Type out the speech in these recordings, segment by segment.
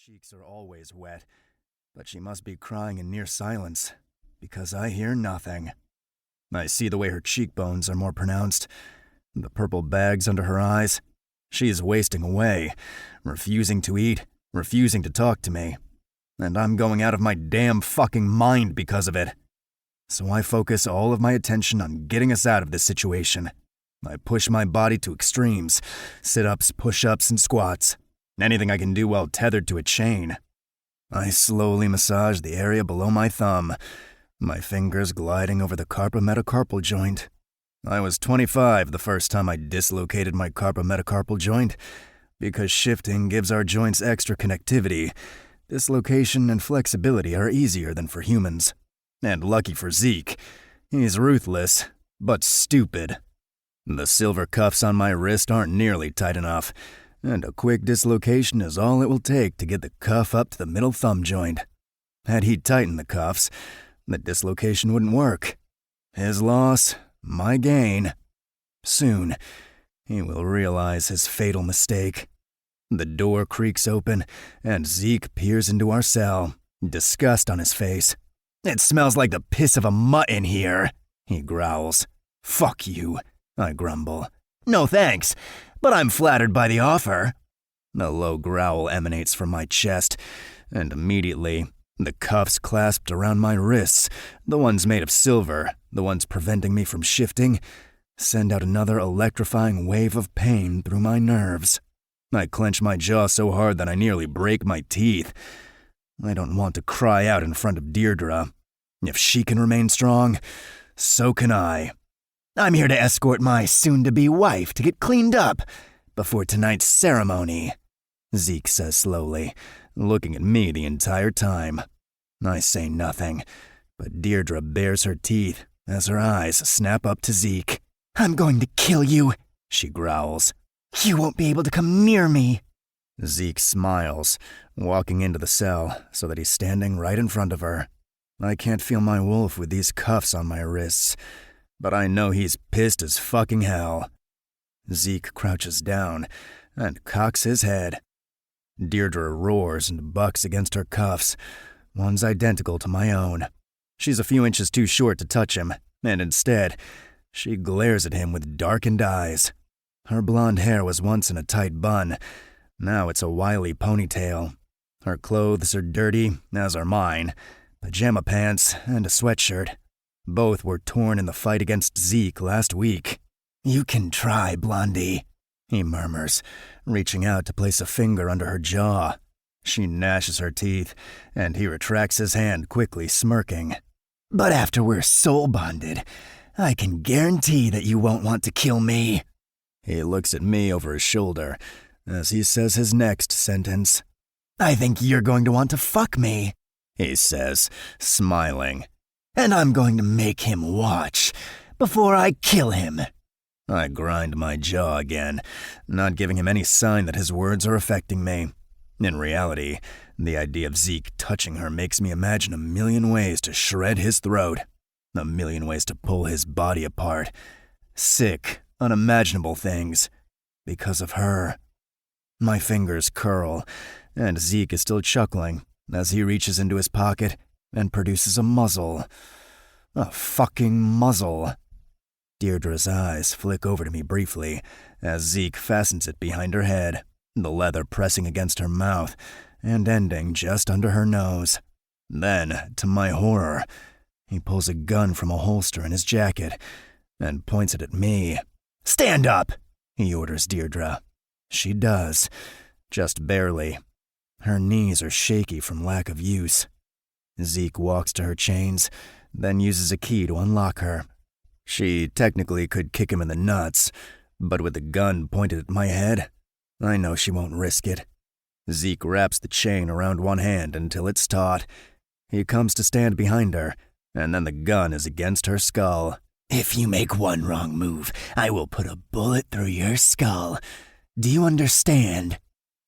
cheeks are always wet, but she must be crying in near silence, because I hear nothing. I see the way her cheekbones are more pronounced, the purple bags under her eyes. She is wasting away, refusing to eat, refusing to talk to me, and I'm going out of my damn fucking mind because of it. So I focus all of my attention on getting us out of this situation. I push my body to extremes, sit-ups, push-ups, and squats. Anything I can do while tethered to a chain. I slowly massage the area below my thumb, my fingers gliding over the carpometacarpal joint. I was 25 the first time I dislocated my carpometacarpal joint. Because shifting gives our joints extra connectivity, dislocation and flexibility are easier than for humans. And lucky for Zeke, he's ruthless, but stupid. The silver cuffs on my wrist aren't nearly tight enough, and a quick dislocation is all it will take to get the cuff up to the middle thumb joint. Had he tightened the cuffs, the dislocation wouldn't work. His loss, my gain. Soon, he will realize his fatal mistake. The door creaks open, and Zeke peers into our cell, disgust on his face. "It smells like the piss of a mutt in here," he growls. "Fuck you," I grumble. "No thanks, but I'm flattered by the offer." A low growl emanates from my chest, and immediately, the cuffs clasped around my wrists, the ones made of silver, the ones preventing me from shifting, send out another electrifying wave of pain through my nerves. I clench my jaw so hard that I nearly break my teeth. I don't want to cry out in front of Deirdre. If she can remain strong, so can I. "I'm here to escort my soon-to-be wife to get cleaned up before tonight's ceremony," Zeke says slowly, looking at me the entire time. I say nothing, but Deirdre bares her teeth as her eyes snap up to Zeke. "I'm going to kill you," she growls. "You won't be able to come near me." Zeke smiles, walking into the cell so that he's standing right in front of her. I can't feel my wolf with these cuffs on my wrists, but I know he's pissed as fucking hell. Zeke crouches down and cocks his head. Deirdre roars and bucks against her cuffs. One's identical to my own. She's a few inches too short to touch him, and instead, she glares at him with darkened eyes. Her blonde hair was once in a tight bun. Now it's a wily ponytail. Her clothes are dirty, as are mine. Pajama pants and a sweatshirt. Both were torn in the fight against Zeke last week. "You can try, Blondie," he murmurs, reaching out to place a finger under her jaw. She gnashes her teeth, and he retracts his hand quickly, smirking. "But after we're soul-bonded, I can guarantee that you won't want to kill me." He looks at me over his shoulder as he says his next sentence. "I think you're going to want to fuck me," he says, smiling. "And I'm going to make him watch before I kill him." I grind my jaw again, not giving him any sign that his words are affecting me. In reality, the idea of Zeke touching her makes me imagine a million ways to shred his throat, a million ways to pull his body apart. Sick, unimaginable things, because of her. My fingers curl, and Zeke is still chuckling as he reaches into his pocket and produces a muzzle. A fucking muzzle. Deirdre's eyes flick over to me briefly as Zeke fastens it behind her head, the leather pressing against her mouth and ending just under her nose. Then, to my horror, he pulls a gun from a holster in his jacket and points it at me. "Stand up," he orders Deirdre. She does, just barely. Her knees are shaky from lack of use. Zeke walks to her chains, then uses a key to unlock her. She technically could kick him in the nuts, but with the gun pointed at my head, I know she won't risk it. Zeke wraps the chain around one hand until it's taut. He comes to stand behind her, and then the gun is against her skull. "If you make one wrong move, I will put a bullet through your skull. Do you understand?"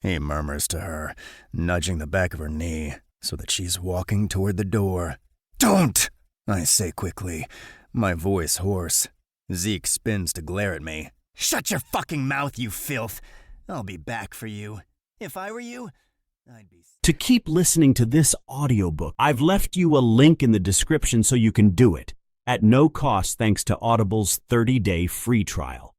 he murmurs to her, nudging the back of her knee so that she's walking toward the door. "Don't!" I say quickly, my voice hoarse. Zeke spins to glare at me. "Shut your fucking mouth, you filth! I'll be back for you. If I were you, To keep listening to this audiobook, I've left you a link in the description so you can do it, at no cost thanks to Audible's 30-day free trial.